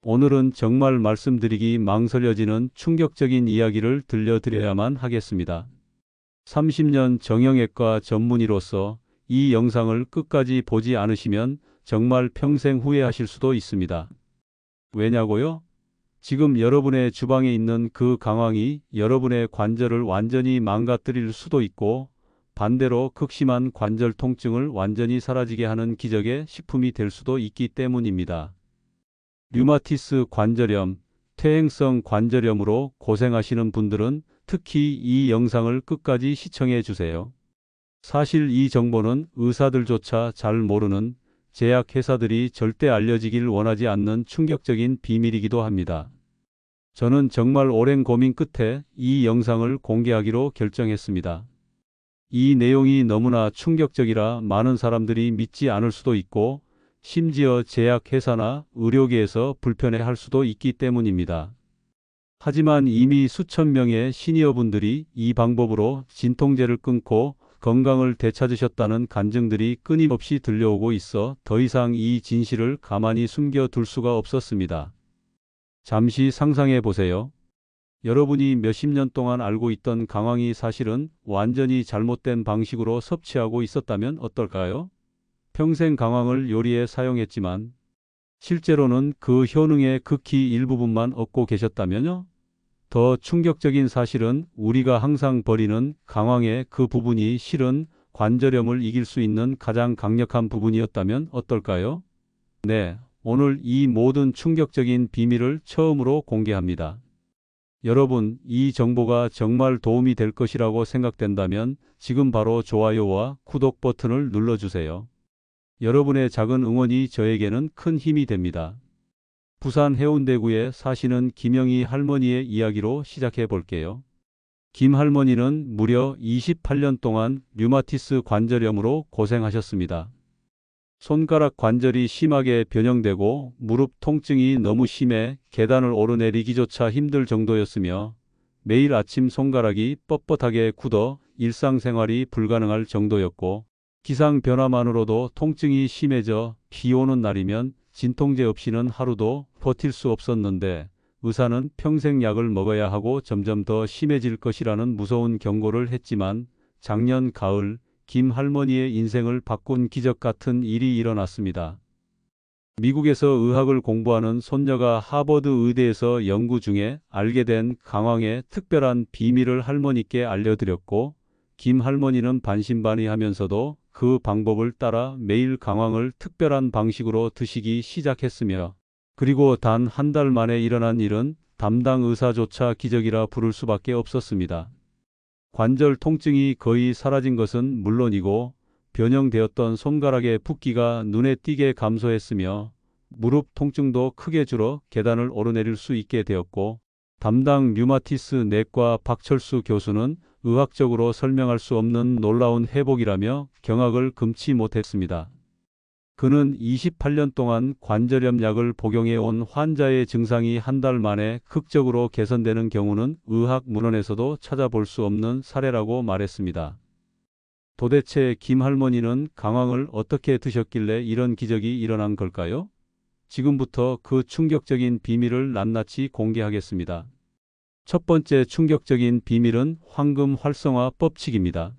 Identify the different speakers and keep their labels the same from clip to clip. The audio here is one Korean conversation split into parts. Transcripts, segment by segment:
Speaker 1: 오늘은 정말 말씀드리기 망설여지는 충격적인 이야기를 들려드려야만 하겠습니다. 30년 정형외과 전문의로서 이 영상을 끝까지 보지 않으시면 정말 평생 후회하실 수도 있습니다. 왜냐고요? 지금 여러분의 주방에 있는 그 강황이 여러분의 관절을 완전히 망가뜨릴 수도 있고, 반대로 극심한 관절 통증을 완전히 사라지게 하는 기적의 식품이 될 수도 있기 때문입니다. 류마티스 관절염, 퇴행성 관절염으로 고생하시는 분들은 특히 이 영상을 끝까지 시청해 주세요. 사실 이 정보는 의사들조차 잘 모르는, 제약회사들이 절대 알려지길 원하지 않는 충격적인 비밀이기도 합니다. 저는 정말 오랜 고민 끝에 이 영상을 공개하기로 결정했습니다. 이 내용이 너무나 충격적이라 많은 사람들이 믿지 않을 수도 있고, 심지어 제약회사나 의료계에서 불편해할 수도 있기 때문입니다. 하지만 이미 수천 명의 시니어분들이 이 방법으로 진통제를 끊고 건강을 되찾으셨다는 간증들이 끊임없이 들려오고 있어 더 이상 이 진실을 가만히 숨겨둘 수가 없었습니다. 잠시 상상해 보세요. 여러분이 몇십 년 동안 알고 있던 강황이 사실은 완전히 잘못된 방식으로 섭취하고 있었다면 어떨까요? 평생 강황을 요리에 사용했지만 실제로는 그 효능의 극히 일부분만 얻고 계셨다면요? 더 충격적인 사실은 우리가 항상 버리는 강황의 그 부분이 실은 관절염을 이길 수 있는 가장 강력한 부분이었다면 어떨까요? 네, 오늘 이 모든 충격적인 비밀을 처음으로 공개합니다. 여러분, 이 정보가 정말 도움이 될 것이라고 생각된다면 지금 바로 좋아요와 구독 버튼을 눌러주세요. 여러분의 작은 응원이 저에게는 큰 힘이 됩니다. 부산 해운대구에 사시는 김영희 할머니의 이야기로 시작해 볼게요. 김 할머니는 무려 28년 동안 류마티스 관절염으로 고생하셨습니다. 손가락 관절이 심하게 변형되고 무릎 통증이 너무 심해 계단을 오르내리기조차 힘들 정도였으며, 매일 아침 손가락이 뻣뻣하게 굳어 일상생활이 불가능할 정도였고, 기상 변화만으로도 통증이 심해져 비 오는 날이면 진통제 없이는 하루도 버틸 수 없었는데, 의사는 평생 약을 먹어야 하고 점점 더 심해질 것이라는 무서운 경고를 했지만, 작년 가을 김 할머니의 인생을 바꾼 기적 같은 일이 일어났습니다. 미국에서 의학을 공부하는 손녀가 하버드 의대에서 연구 중에 알게 된 강황의 특별한 비밀을 할머니께 알려드렸고, 김 할머니는 반신반의하면서도 그 방법을 따라 매일 강황을 특별한 방식으로 드시기 시작했으며, 그리고 단 한 달 만에 일어난 일은 담당 의사조차 기적이라 부를 수밖에 없었습니다. 관절 통증이 거의 사라진 것은 물론이고, 변형되었던 손가락의 붓기가 눈에 띄게 감소했으며, 무릎 통증도 크게 줄어 계단을 오르내릴 수 있게 되었고, 담당 류마티스 내과 박철수 교수는 의학적으로 설명할 수 없는 놀라운 회복이라며 경악을 금치 못했습니다. 그는 28년 동안 관절염 약을 복용해 온 환자의 증상이 한 달 만에 극적으로 개선되는 경우는 의학 문헌에서도 찾아볼 수 없는 사례라고 말했습니다. 도대체 김 할머니는 강황을 어떻게 드셨길래 이런 기적이 일어난 걸까요? 지금부터 그 충격적인 비밀을 낱낱이 공개하겠습니다. 첫 번째 충격적인 비밀은 황금 활성화 법칙입니다.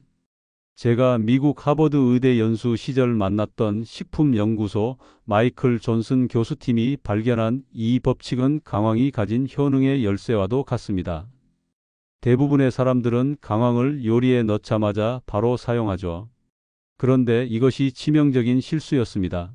Speaker 1: 제가 미국 하버드 의대 연수 시절 만났던 식품연구소 마이클 존슨 교수팀이 발견한 이 법칙은 강황이 가진 효능의 열쇠와도 같습니다. 대부분의 사람들은 강황을 요리에 넣자마자 바로 사용하죠. 그런데 이것이 치명적인 실수였습니다.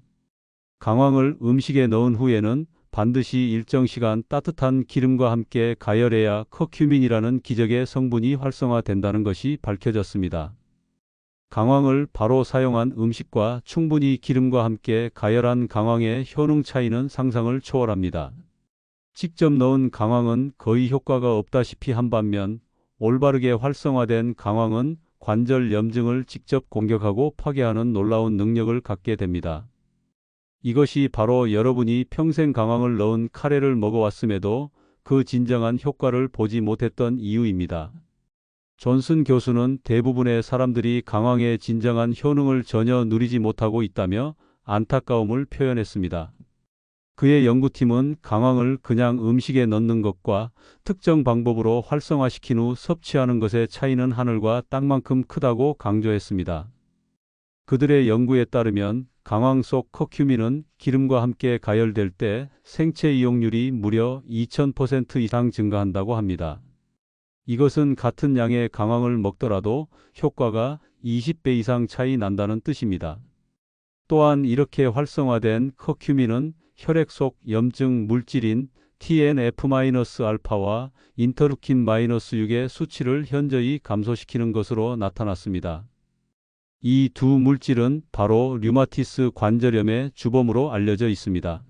Speaker 1: 강황을 음식에 넣은 후에는 반드시 일정 시간 따뜻한 기름과 함께 가열해야 커큐민이라는 기적의 성분이 활성화된다는 것이 밝혀졌습니다. 강황을 바로 사용한 음식과 충분히 기름과 함께 가열한 강황의 효능 차이는 상상을 초월합니다. 직접 넣은 강황은 거의 효과가 없다시피 한 반면, 올바르게 활성화된 강황은 관절 염증을 직접 공격하고 파괴하는 놀라운 능력을 갖게 됩니다. 이것이 바로 여러분이 평생 강황을 넣은 카레를 먹어왔음에도 그 진정한 효과를 보지 못했던 이유입니다. 존슨 교수는 대부분의 사람들이 강황의 진정한 효능을 전혀 누리지 못하고 있다며 안타까움을 표현했습니다. 그의 연구팀은 강황을 그냥 음식에 넣는 것과 특정 방법으로 활성화시킨 후 섭취하는 것의 차이는 하늘과 땅만큼 크다고 강조했습니다. 그들의 연구에 따르면 강황 속 커큐민은 기름과 함께 가열될 때 생체 이용률이 무려 2000% 이상 증가한다고 합니다. 이것은 같은 양의 강황을 먹더라도 효과가 20배 이상 차이 난다는 뜻입니다. 또한 이렇게 활성화된 커큐민은 혈액 속 염증 물질인 TNF-알파와 인터루킨-6의 수치를 현저히 감소시키는 것으로 나타났습니다. 이 두 물질은 바로 류마티스 관절염의 주범으로 알려져 있습니다.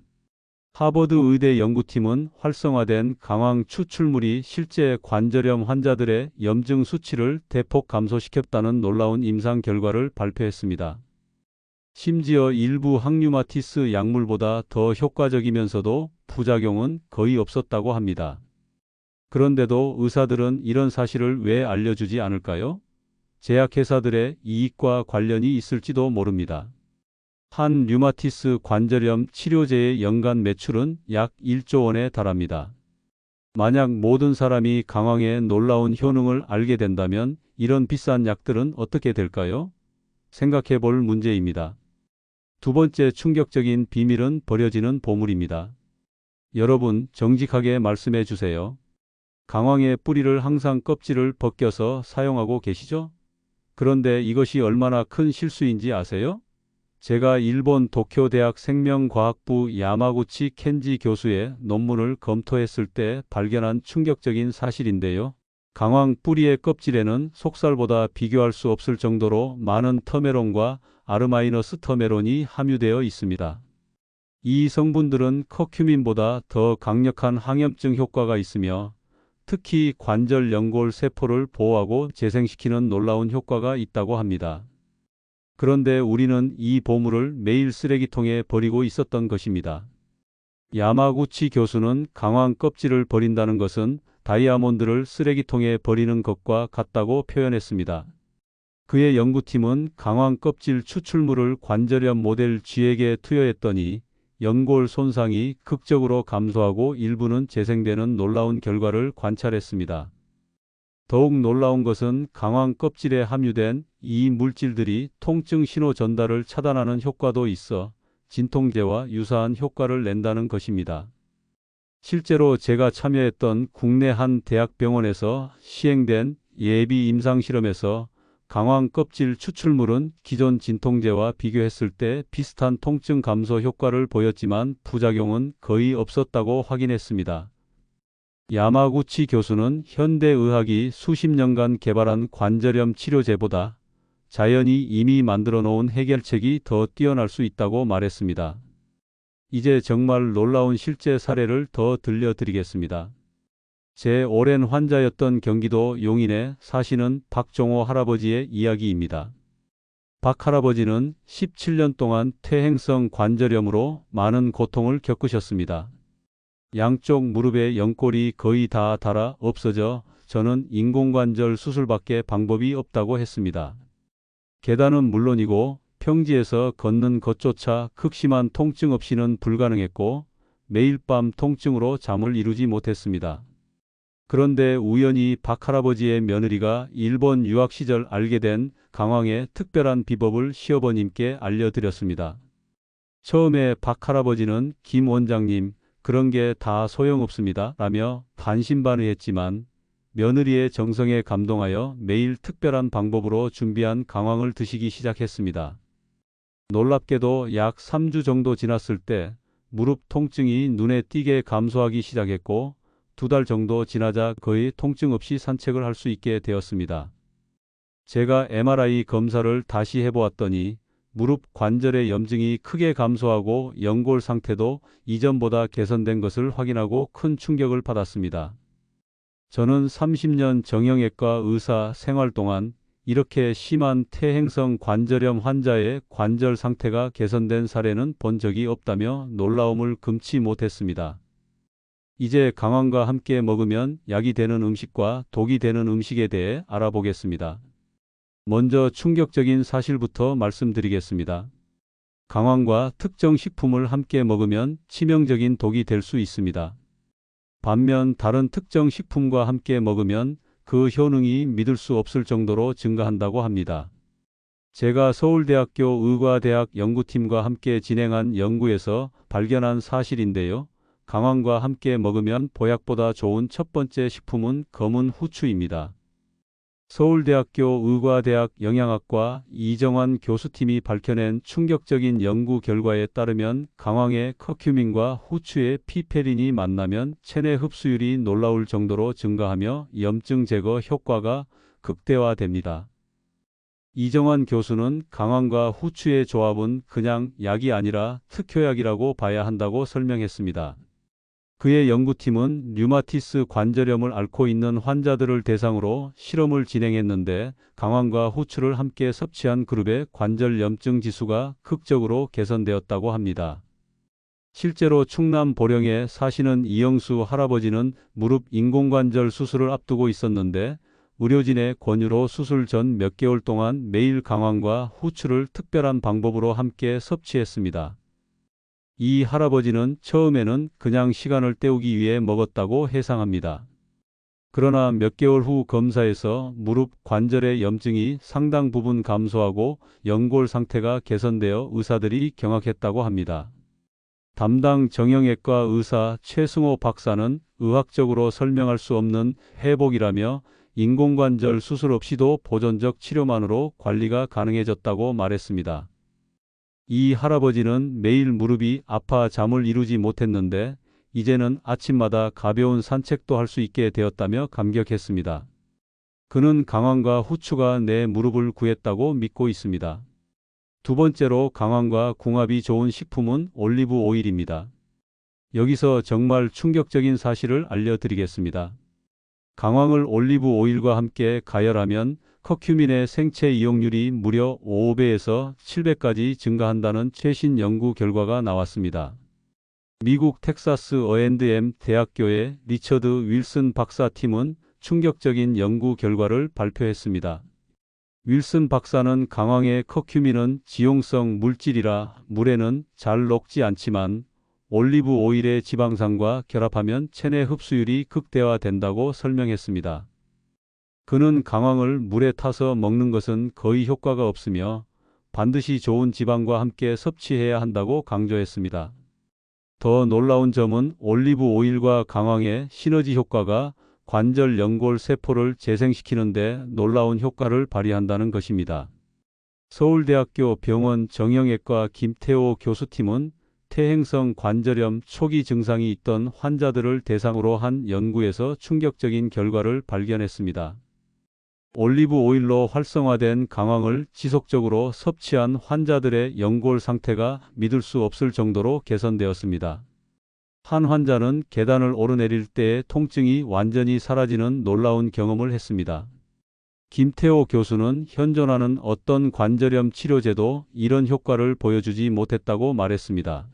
Speaker 1: 하버드 의대 연구팀은 활성화된 강황 추출물이 실제 관절염 환자들의 염증 수치를 대폭 감소시켰다는 놀라운 임상 결과를 발표했습니다. 심지어 일부 항류마티스 약물보다 더 효과적이면서도 부작용은 거의 없었다고 합니다. 그런데도 의사들은 이런 사실을 왜 알려주지 않을까요? 제약회사들의 이익과 관련이 있을지도 모릅니다. 한 류마티스 관절염 치료제의 연간 매출은 약 1조 원에 달합니다. 만약 모든 사람이 강황의 놀라운 효능을 알게 된다면 이런 비싼 약들은 어떻게 될까요? 생각해 볼 문제입니다. 두 번째 충격적인 비밀은 버려지는 보물입니다. 여러분, 정직하게 말씀해 주세요. 강황의 뿌리를 항상 껍질을 벗겨서 사용하고 계시죠? 그런데 이것이 얼마나 큰 실수인지 아세요? 제가 일본 도쿄 대학 생명과학부 야마구치 켄지 교수의 논문을 검토했을 때 발견한 충격적인 사실인데요. 강황 뿌리의 껍질에는 속살보다 비교할 수 없을 정도로 많은 터메론과 아르마이너스 터메론이 함유되어 있습니다. 이 성분들은 커큐민보다 더 강력한 항염증 효과가 있으며 특히 관절 연골 세포를 보호하고 재생시키는 놀라운 효과가 있다고 합니다. 그런데 우리는 이 보물을 매일 쓰레기통에 버리고 있었던 것입니다. 야마구치 교수는 강황 껍질을 버린다는 것은 다이아몬드를 쓰레기통에 버리는 것과 같다고 표현했습니다. 그의 연구팀은 강황 껍질 추출물을 관절염 모델 쥐에게 투여했더니 연골 손상이 극적으로 감소하고 일부는 재생되는 놀라운 결과를 관찰했습니다. 더욱 놀라운 것은 강황 껍질에 함유된 이 물질들이 통증 신호 전달을 차단하는 효과도 있어 진통제와 유사한 효과를 낸다는 것입니다. 실제로 제가 참여했던 국내 한 대학병원에서 시행된 예비 임상실험에서 강황 껍질 추출물은 기존 진통제와 비교했을 때 비슷한 통증 감소 효과를 보였지만 부작용은 거의 없었다고 확인했습니다. 야마구치 교수는 현대의학이 수십 년간 개발한 관절염 치료제보다 자연이 이미 만들어 놓은 해결책이 더 뛰어날 수 있다고 말했습니다. 이제 정말 놀라운 실제 사례를 더 들려드리겠습니다. 제 오랜 환자였던 경기도 용인에 사시는 박종호 할아버지의 이야기입니다. 박 할아버지는 17년 동안 퇴행성 관절염으로 많은 고통을 겪으셨습니다. 양쪽 무릎의 연골이 거의 다 닳아 없어져 저는 인공관절 수술밖에 방법이 없다고 했습니다. 계단은 물론이고 평지에서 걷는 것조차 극심한 통증 없이는 불가능했고 매일 밤 통증으로 잠을 이루지 못했습니다. 그런데 우연히 박 할아버지의 며느리가 일본 유학 시절 알게 된 강황의 특별한 비법을 시어머님께 알려드렸습니다. 처음에 박 할아버지는 김 원장님, 그런 게 다 소용없습니다 라며 반신반의했지만 며느리의 정성에 감동하여 매일 특별한 방법으로 준비한 강황을 드시기 시작했습니다. 놀랍게도 약 3주 정도 지났을 때 무릎 통증이 눈에 띄게 감소하기 시작했고 2달 정도 지나자 거의 통증 없이 산책을 할 수 있게 되었습니다. 제가 MRI 검사를 다시 해보았더니 무릎 관절의 염증이 크게 감소하고 연골 상태도 이전보다 개선된 것을 확인하고 큰 충격을 받았습니다. 저는 30년 정형외과 의사 생활 동안 이렇게 심한 퇴행성 관절염 환자의 관절 상태가 개선된 사례는 본 적이 없다며 놀라움을 금치 못했습니다. 이제 강황과 함께 먹으면 약이 되는 음식과 독이 되는 음식에 대해 알아보겠습니다. 먼저 충격적인 사실부터 말씀드리겠습니다. 강황과 특정 식품을 함께 먹으면 치명적인 독이 될 수 있습니다. 반면 다른 특정 식품과 함께 먹으면 그 효능이 믿을 수 없을 정도로 증가한다고 합니다. 제가 서울대학교 의과대학 연구팀과 함께 진행한 연구에서 발견한 사실인데요. 강황과 함께 먹으면 보약보다 좋은 첫 번째 식품은 검은 후추입니다. 서울대학교 의과대학 영양학과 이정환 교수팀이 밝혀낸 충격적인 연구 결과에 따르면 강황의 커큐민과 후추의 피페린이 만나면 체내 흡수율이 놀라울 정도로 증가하며 염증 제거 효과가 극대화됩니다. 이정환 교수는 강황과 후추의 조합은 그냥 약이 아니라 특효약이라고 봐야 한다고 설명했습니다. 그의 연구팀은 류마티스 관절염을 앓고 있는 환자들을 대상으로 실험을 진행했는데 강황과 후추를 함께 섭취한 그룹의 관절염증 지수가 극적으로 개선되었다고 합니다. 실제로 충남 보령에 사시는 이영수 할아버지는 무릎 인공관절 수술을 앞두고 있었는데 의료진의 권유로 수술 전 몇 개월 동안 매일 강황과 후추를 특별한 방법으로 함께 섭취했습니다. 이 할아버지는 처음에는 그냥 시간을 때우기 위해 먹었다고 해상합니다. 그러나 몇 개월 후 검사에서 무릎 관절의 염증이 상당 부분 감소하고 연골 상태가 개선되어 의사들이 경악했다고 합니다. 담당 정형외과 의사 최승호 박사는 의학적으로 설명할 수 없는 회복이라며 인공관절 수술 없이도 보존적 치료만으로 관리가 가능해졌다고 말했습니다. 이 할아버지는 매일 무릎이 아파 잠을 이루지 못했는데 이제는 아침마다 가벼운 산책도 할 수 있게 되었다며 감격했습니다. 그는 강황과 후추가 내 무릎을 구했다고 믿고 있습니다. 두 번째로 강황과 궁합이 좋은 식품은 올리브 오일입니다. 여기서 정말 충격적인 사실을 알려드리겠습니다. 강황을 올리브 오일과 함께 가열하면 커큐민의 생체 이용률이 무려 5배에서 7배까지 증가한다는 최신 연구 결과가 나왔습니다. 미국 텍사스 어앤드엠 대학교의 리처드 윌슨 박사팀은 충격적인 연구 결과를 발표했습니다. 윌슨 박사는 강황의 커큐민은 지용성 물질이라 물에는 잘 녹지 않지만 올리브 오일의 지방산과 결합하면 체내 흡수율이 극대화된다고 설명했습니다. 그는 강황을 물에 타서 먹는 것은 거의 효과가 없으며 반드시 좋은 지방과 함께 섭취해야 한다고 강조했습니다. 더 놀라운 점은 올리브 오일과 강황의 시너지 효과가 관절 연골 세포를 재생시키는 데 놀라운 효과를 발휘한다는 것입니다. 서울대학교 병원 정형외과 김태호 교수팀은 퇴행성 관절염 초기 증상이 있던 환자들을 대상으로 한 연구에서 충격적인 결과를 발견했습니다. 올리브 오일로 활성화된 강황을 지속적으로 섭취한 환자들의 연골 상태가 믿을 수 없을 정도로 개선되었습니다. 한 환자는 계단을 오르내릴 때의 통증이 완전히 사라지는 놀라운 경험을 했습니다. 김태호 교수는 현존하는 어떤 관절염 치료제도 이런 효과를 보여주지 못했다고 말했습니다.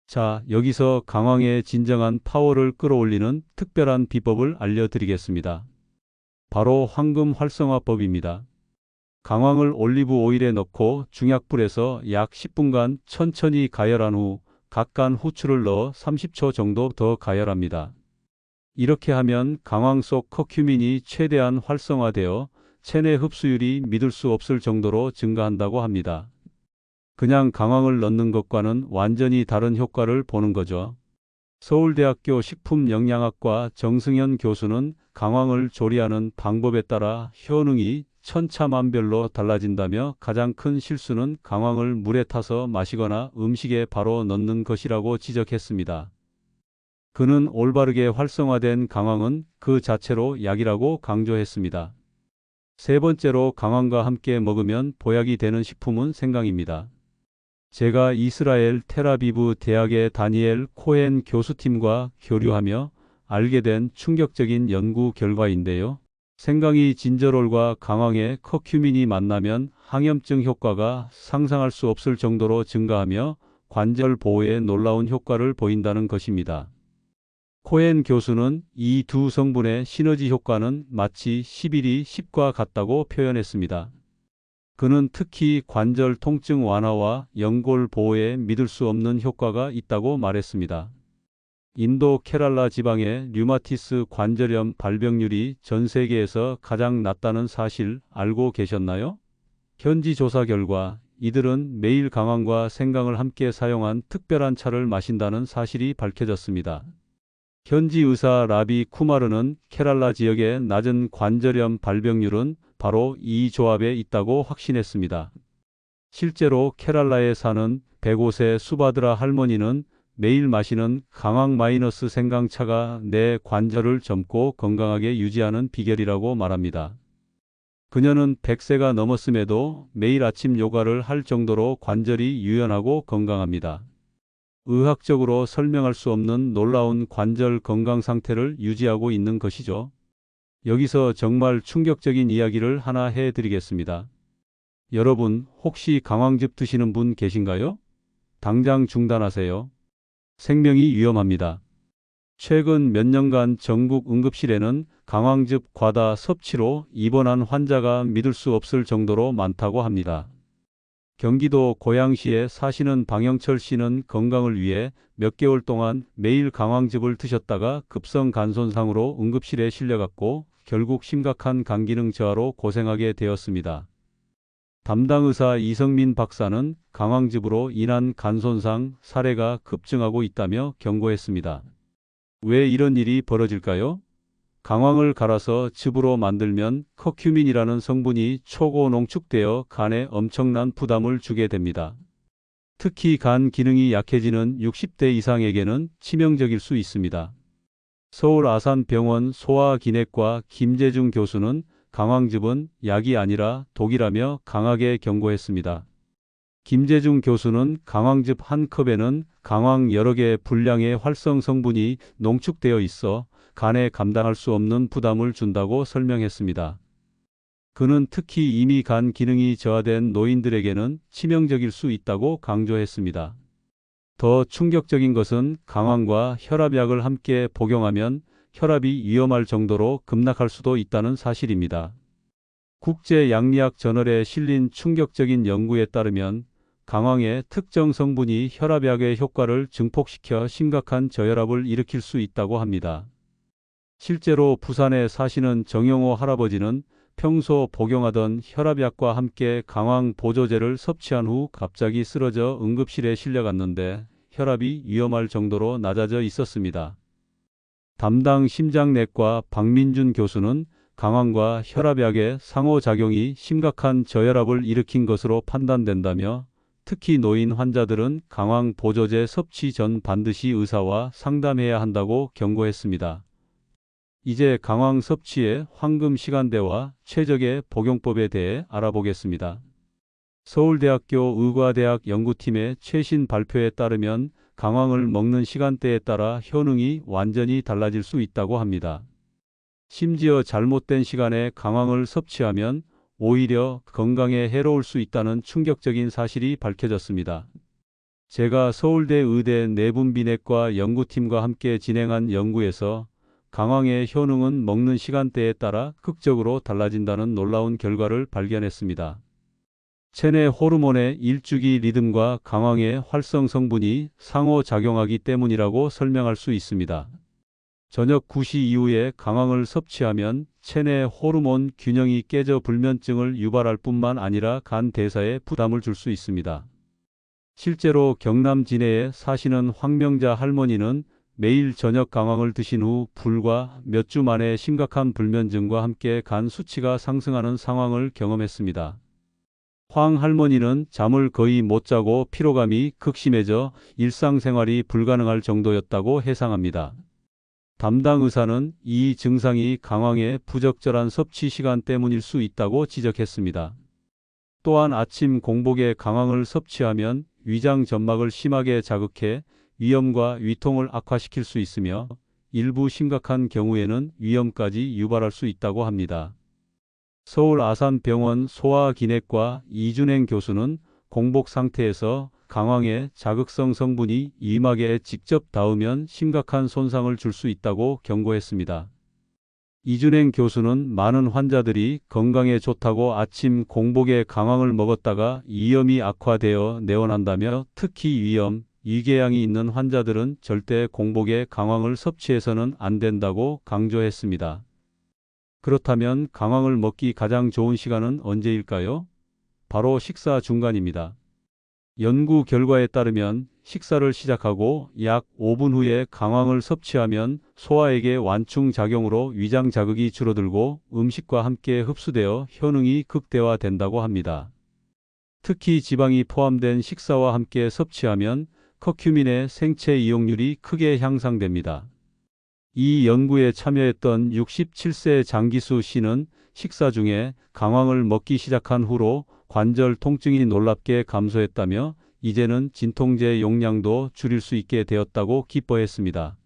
Speaker 1: 자, 여기서 강황의 진정한 파워를 끌어올리는 특별한 비법을 알려드리겠습니다. 바로 황금 활성화법입니다. 강황을 올리브 오일에 넣고 중약불에서 약 10분간 천천히 가열한 후 각간 후추를 넣어 30초 정도 더 가열합니다. 이렇게 하면 강황 속 커큐민이 최대한 활성화되어 체내 흡수율이 믿을 수 없을 정도로 증가한다고 합니다. 그냥 강황을 넣는 것과는 완전히 다른 효과를 보는 거죠. 서울대학교 식품영양학과 정승현 교수는 강황을 조리하는 방법에 따라 효능이 천차만별로 달라진다며 가장 큰 실수는 강황을 물에 타서 마시거나 음식에 바로 넣는 것이라고 지적했습니다. 그는 올바르게 활성화된 강황은 그 자체로 약이라고 강조했습니다. 세 번째로 강황과 함께 먹으면 보약이 되는 식품은 생강입니다. 제가 이스라엘 텔아비브 대학의 다니엘 코헨 교수팀과 교류하며 알게 된 충격적인 연구 결과인데요. 생강이 진저롤과 강황의 커큐민이 만나면 항염증 효과가 상상할 수 없을 정도로 증가하며 관절 보호에 놀라운 효과를 보인다는 것입니다. 코헨 교수는 이 두 성분의 시너지 효과는 마치 11이 10과 같다고 표현했습니다. 그는 특히 관절 통증 완화와 연골 보호에 믿을 수 없는 효과가 있다고 말했습니다. 인도 케랄라 지방의 류마티스 관절염 발병률이 전 세계에서 가장 낮다는 사실 알고 계셨나요? 현지 조사 결과 이들은 매일 강황과 생강을 함께 사용한 특별한 차를 마신다는 사실이 밝혀졌습니다. 현지 의사 라비 쿠마르는 케랄라 지역의 낮은 관절염 발병률은 바로 이 조합에 있다고 확신했습니다. 실제로 케랄라에 사는 105세 수바드라 할머니는 매일 마시는 강황-생강차가 내 관절을 젊고 건강하게 유지하는 비결이라고 말합니다. 그녀는 100세가 넘었음에도 매일 아침 요가를 할 정도로 관절이 유연하고 건강합니다. 의학적으로 설명할 수 없는 놀라운 관절 건강 상태를 유지하고 있는 것이죠. 여기서 정말 충격적인 이야기를 하나 해드리겠습니다. 여러분, 혹시 강황즙 드시는 분 계신가요? 당장 중단하세요. 생명이 위험합니다. 최근 몇 년간 전국 응급실에는 강황즙 과다 섭취로 입원한 환자가 믿을 수 없을 정도로 많다고 합니다. 경기도 고양시에 사시는 방영철 씨는 건강을 위해 몇 개월 동안 매일 강황즙을 드셨다가 급성 간 손상으로 응급실에 실려갔고 결국 심각한 간 기능 저하로 고생하게 되었습니다. 담당 의사 이성민 박사는 강황즙으로 인한 간 손상 사례가 급증하고 있다며 경고했습니다. 왜 이런 일이 벌어질까요? 강황을 갈아서 즙으로 만들면 커큐민이라는 성분이 초고 농축되어 간에 엄청난 부담을 주게 됩니다. 특히 간 기능이 약해지는 60대 이상에게는 치명적일 수 있습니다. 서울 아산병원 소아기내과 김재중 교수는 강황즙은 약이 아니라 독이라며 강하게 경고했습니다. 김재중 교수는 강황즙 한 컵에는 강황 여러 개의 분량의 활성 성분이 농축되어 있어 간에 감당할 수 없는 부담을 준다고 설명했습니다. 그는 특히 이미 간 기능이 저하된 노인들에게는 치명적일 수 있다고 강조했습니다. 더 충격적인 것은 강황과 혈압약을 함께 복용하면 혈압이 위험할 정도로 급락할 수도 있다는 사실입니다. 국제양리학 저널에 실린 충격적인 연구에 따르면 강황의 특정 성분이 혈압약의 효과를 증폭시켜 심각한 저혈압을 일으킬 수 있다고 합니다. 실제로 부산에 사시는 정영호 할아버지는 평소 복용하던 혈압약과 함께 강황 보조제를 섭취한 후 갑자기 쓰러져 응급실에 실려갔는데 혈압이 위험할 정도로 낮아져 있었습니다. 담당 심장내과 박민준 교수는 강황과 혈압약의 상호작용이 심각한 저혈압을 일으킨 것으로 판단된다며 특히 노인 환자들은 강황 보조제 섭취 전 반드시 의사와 상담해야 한다고 경고했습니다. 이제 강황 섭취의 황금 시간대와 최적의 복용법에 대해 알아보겠습니다. 서울대학교 의과대학 연구팀의 최신 발표에 따르면 강황을 먹는 시간대에 따라 효능이 완전히 달라질 수 있다고 합니다. 심지어 잘못된 시간에 강황을 섭취하면 오히려 건강에 해로울 수 있다는 충격적인 사실이 밝혀졌습니다. 제가 서울대 의대 내분비내과 연구팀과 함께 진행한 연구에서 강황의 효능은 먹는 시간대에 따라 극적으로 달라진다는 놀라운 결과를 발견했습니다. 체내 호르몬의 일주기 리듬과 강황의 활성 성분이 상호작용하기 때문이라고 설명할 수 있습니다. 저녁 9시 이후에 강황을 섭취하면 체내 호르몬 균형이 깨져 불면증을 유발할 뿐만 아니라 간 대사에 부담을 줄 수 있습니다. 실제로 경남 진해에 사시는 황명자 할머니는 매일 저녁 강황을 드신 후 불과 몇 주 만에 심각한 불면증과 함께 간 수치가 상승하는 상황을 경험했습니다. 황 할머니는 잠을 거의 못 자고 피로감이 극심해져 일상생활이 불가능할 정도였다고 해상합니다. 담당 의사는 이 증상이 강황의 부적절한 섭취 시간 때문일 수 있다고 지적했습니다. 또한 아침 공복에 강황을 섭취하면 위장 점막을 심하게 자극해 위염과 위통을 악화시킬 수 있으며 일부 심각한 경우에는 위염까지 유발할 수 있다고 합니다. 서울 아산병원 소아기내과 이준행 교수는 공복 상태에서 강황의 자극성 성분이 이막에 직접 닿으면 심각한 손상을 줄 수 있다고 경고했습니다. 이준행 교수는 많은 환자들이 건강에 좋다고 아침 공복에 강황을 먹었다가 위염이 악화되어 내원한다며 특히 위염, 위궤양이 있는 환자들은 절대 공복에 강황을 섭취해서는 안 된다고 강조했습니다. 그렇다면 강황을 먹기 가장 좋은 시간은 언제일까요? 바로 식사 중간입니다. 연구 결과에 따르면 식사를 시작하고 약 5분 후에 강황을 섭취하면 소화액의 완충 작용으로 위장 자극이 줄어들고 음식과 함께 흡수되어 효능이 극대화된다고 합니다. 특히 지방이 포함된 식사와 함께 섭취하면 커큐민의 생체 이용률이 크게 향상됩니다. 이 연구에 참여했던 67세 장기수 씨는 식사 중에 강황을 먹기 시작한 후로 관절 통증이 놀랍게 감소했다며 이제는 진통제 용량도 줄일 수 있게 되었다고 기뻐했습니다.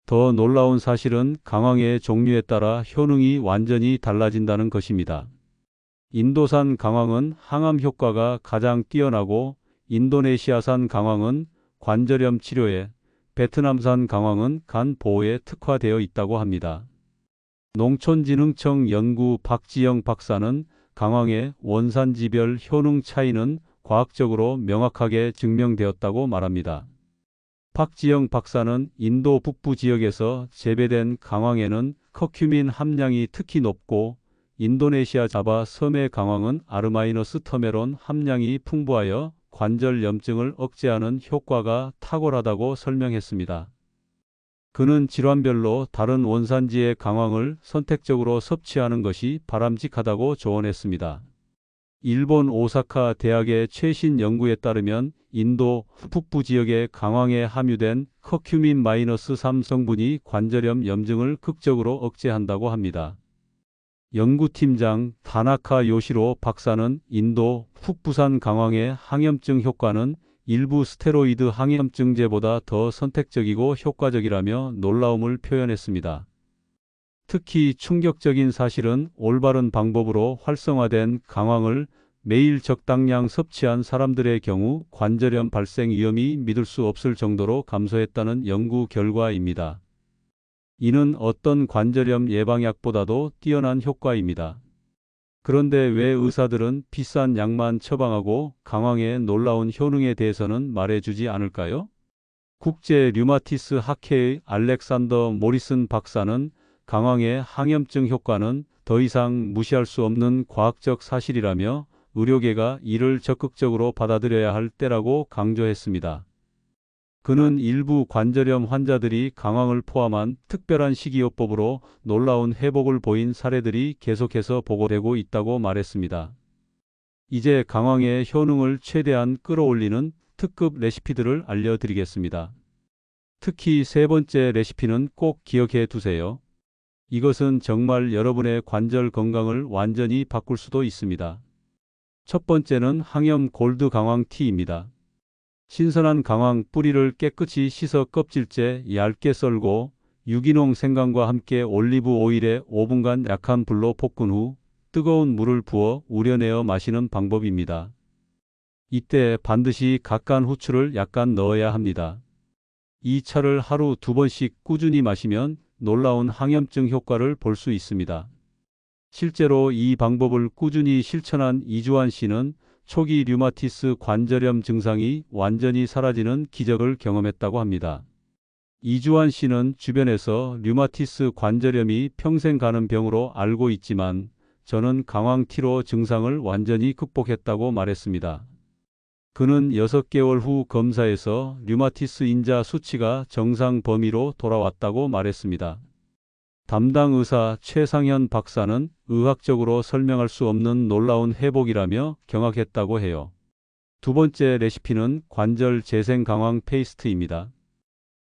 Speaker 1: 더 놀라운 사실은 강황의 종류에 따라 효능이 완전히 달라진다는 것입니다. 인도산 강황은 항암 효과가 가장 뛰어나고 인도네시아산 강황은 관절염 치료에, 베트남산 강황은 간 보호에 특화되어 있다고 합니다. 농촌진흥청 연구 박지영 박사는 강황의 원산지별 효능 차이는 과학적으로 명확하게 증명되었다고 말합니다. 박지영 박사는 인도 북부 지역에서 재배된 강황에는 커큐민 함량이 특히 높고 인도네시아 자바 섬의 강황은 아르마이너스 터메론 함량이 풍부하여 관절 염증을 억제하는 효과가 탁월하다고 설명했습니다. 그는 질환별로 다른 원산지의 강황을 선택적으로 섭취하는 것이 바람직하다고 조언했습니다. 일본 오사카 대학의 최신 연구에 따르면 인도 북부 지역의 강황에 함유된 커큐민-3 성분이 관절염 염증을 극적으로 억제한다고 합니다. 연구팀장 다나카 요시로 박사는 인도 북부산 강황의 항염증 효과는 일부 스테로이드 항염증제보다 더 선택적이고 효과적이라며 놀라움을 표현했습니다. 특히 충격적인 사실은 올바른 방법으로 활성화된 강황을 매일 적당량 섭취한 사람들의 경우 관절염 발생 위험이 믿을 수 없을 정도로 감소했다는 연구 결과입니다. 이는 어떤 관절염 예방약보다도 뛰어난 효과입니다. 그런데 왜 의사들은 비싼 약만 처방하고 강황의 놀라운 효능에 대해서는 말해주지 않을까요? 국제 류마티스 학회의 알렉산더 모리슨 박사는 강황의 항염증 효과는 더 이상 무시할 수 없는 과학적 사실이라며 의료계가 이를 적극적으로 받아들여야 할 때라고 강조했습니다. 그는 일부 관절염 환자들이 강황을 포함한 특별한 식이요법으로 놀라운 회복을 보인 사례들이 계속해서 보고되고 있다고 말했습니다. 이제 강황의 효능을 최대한 끌어올리는 특급 레시피들을 알려드리겠습니다. 특히 세 번째 레시피는 꼭 기억해 두세요. 이것은 정말 여러분의 관절 건강을 완전히 바꿀 수도 있습니다. 첫 번째는 항염 골드 강황 티입니다. 신선한 강황 뿌리를 깨끗이 씻어 껍질째 얇게 썰고 유기농 생강과 함께 올리브 오일에 5분간 약한 불로 볶은 후 뜨거운 물을 부어 우려내어 마시는 방법입니다. 이때 반드시 각간 후추를 약간 넣어야 합니다. 이 차를 하루 2번씩 꾸준히 마시면 놀라운 항염증 효과를 볼 수 있습니다. 실제로 이 방법을 꾸준히 실천한 이주환 씨는 초기 류마티스 관절염 증상이 완전히 사라지는 기적을 경험했다고 합니다. 이주환 씨는 주변에서 류마티스 관절염이 평생 가는 병으로 알고 있지만 저는 강황티로 증상을 완전히 극복했다고 말했습니다. 그는 6개월 후 검사에서 류마티스 인자 수치가 정상 범위로 돌아왔다고 말했습니다. 담당 의사 최상현 박사는 의학적으로 설명할 수 없는 놀라운 회복이라며 경악했다고 해요. 두 번째 레시피는 관절 재생 강황 페이스트입니다.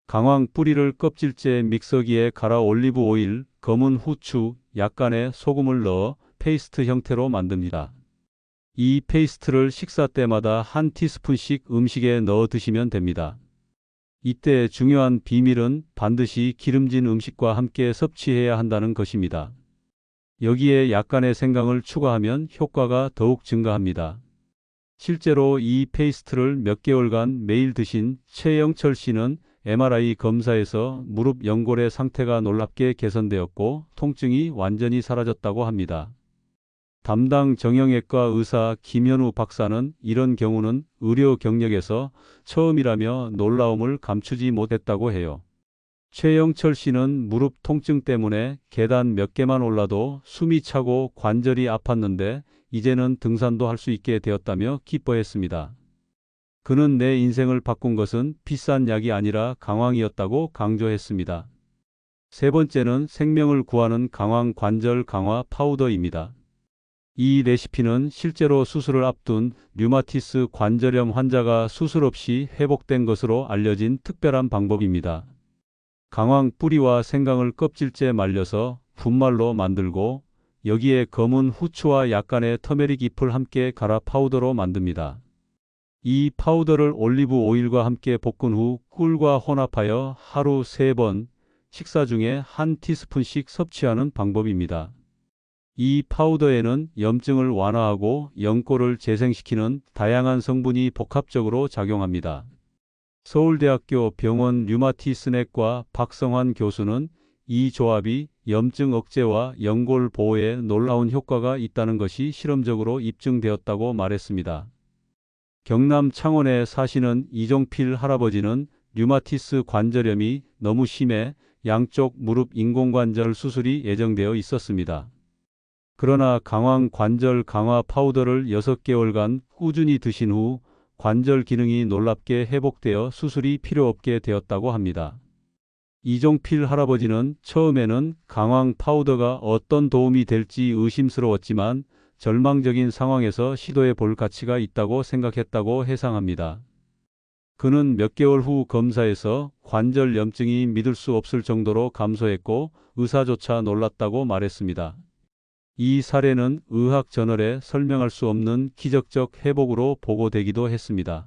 Speaker 1: 강황 뿌리를 껍질째 믹서기에 갈아 올리브 오일, 검은 후추, 약간의 소금을 넣어 페이스트 형태로 만듭니다. 이 페이스트를 식사 때마다 한 티스푼씩 음식에 넣어 드시면 됩니다. 이때 중요한 비밀은 반드시 기름진 음식과 함께 섭취해야 한다는 것입니다. 여기에 약간의 생강을 추가하면 효과가 더욱 증가합니다. 실제로 이 페이스트를 몇 개월간 매일 드신 최영철 씨는 MRI 검사에서 무릎 연골의 상태가 놀랍게 개선되었고 통증이 완전히 사라졌다고 합니다. 담당 정형외과 의사 김현우 박사는 이런 경우는 의료 경력에서 처음이라며 놀라움을 감추지 못했다고 해요. 최영철 씨는 무릎 통증 때문에 계단 몇 개만 올라도 숨이 차고 관절이 아팠는데 이제는 등산도 할 수 있게 되었다며 기뻐했습니다. 그는 내 인생을 바꾼 것은 비싼 약이 아니라 강황이었다고 강조했습니다. 세 번째는 생명을 구하는 강황 관절 강화 파우더입니다. 이 레시피는 실제로 수술을 앞둔 류마티스 관절염 환자가 수술 없이 회복된 것으로 알려진 특별한 방법입니다. 강황 뿌리와 생강을 껍질째 말려서 분말로 만들고 여기에 검은 후추와 약간의 터메릭 잎을 함께 갈아 파우더로 만듭니다. 이 파우더를 올리브 오일과 함께 볶은 후 꿀과 혼합하여 하루 3번 식사 중에 한 티스푼씩 섭취하는 방법입니다. 이 파우더에는 염증을 완화하고 연골을 재생시키는 다양한 성분이 복합적으로 작용합니다. 서울대학교 병원 류마티스내과 박성환 교수는 이 조합이 염증 억제와 연골 보호에 놀라운 효과가 있다는 것이 실험적으로 입증되었다고 말했습니다. 경남 창원에 사시는 이종필 할아버지는 류마티스 관절염이 너무 심해 양쪽 무릎 인공관절 수술이 예정되어 있었습니다. 그러나 강황 관절 강화 파우더를 6개월간 꾸준히 드신 후 관절 기능이 놀랍게 회복되어 수술이 필요 없게 되었다고 합니다. 이종필 할아버지는 처음에는 강황 파우더가 어떤 도움이 될지 의심스러웠지만 절망적인 상황에서 시도해 볼 가치가 있다고 생각했다고 해상합니다. 그는 몇 개월 후 검사에서 관절 염증이 믿을 수 없을 정도로 감소했고 의사조차 놀랐다고 말했습니다. 이 사례는 의학 저널에 설명할 수 없는 기적적 회복으로 보고되기도 했습니다.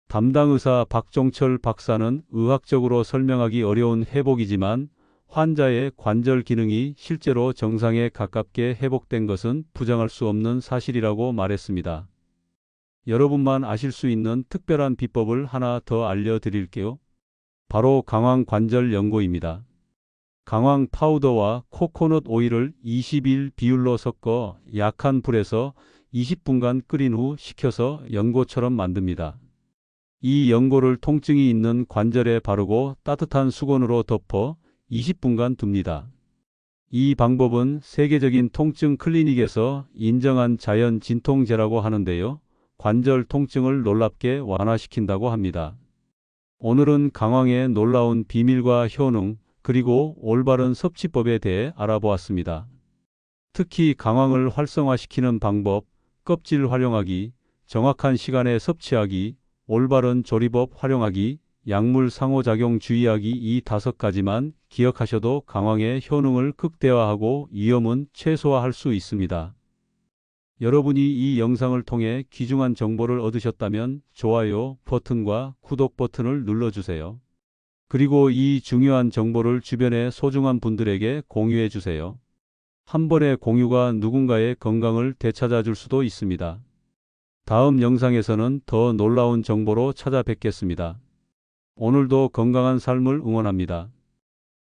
Speaker 1: 담당 의사 박종철 박사는 의학적으로 설명하기 어려운 회복이지만 환자의 관절 기능이 실제로 정상에 가깝게 회복된 것은 부정할 수 없는 사실이라고 말했습니다. 여러분만 아실 수 있는 특별한 비법을 하나 더 알려드릴게요. 바로 강황 관절 연고입니다. 강황 파우더와 코코넛 오일을 20일 비율로 섞어 약한 불에서 20분간 끓인 후 식혀서 연고처럼 만듭니다. 이 연고를 통증이 있는 관절에 바르고 따뜻한 수건으로 덮어 20분간 둡니다. 이 방법은 세계적인 통증 클리닉에서 인정한 자연 진통제라고 하는데요. 관절 통증을 놀랍게 완화시킨다고 합니다. 오늘은 강황의 놀라운 비밀과 효능, 그리고 올바른 섭취법에 대해 알아보았습니다. 특히 강황을 활성화시키는 방법, 껍질 활용하기, 정확한 시간에 섭취하기, 올바른 조리법 활용하기, 약물 상호작용 주의하기 이 5가지만 기억하셔도 강황의 효능을 극대화하고 위험은 최소화할 수 있습니다. 여러분이 이 영상을 통해 귀중한 정보를 얻으셨다면 좋아요 버튼과 구독 버튼을 눌러주세요. 그리고 이 중요한 정보를 주변의 소중한 분들에게 공유해 주세요. 한 번의 공유가 누군가의 건강을 되찾아 줄 수도 있습니다. 다음 영상에서는 더 놀라운 정보로 찾아뵙겠습니다. 오늘도 건강한 삶을 응원합니다.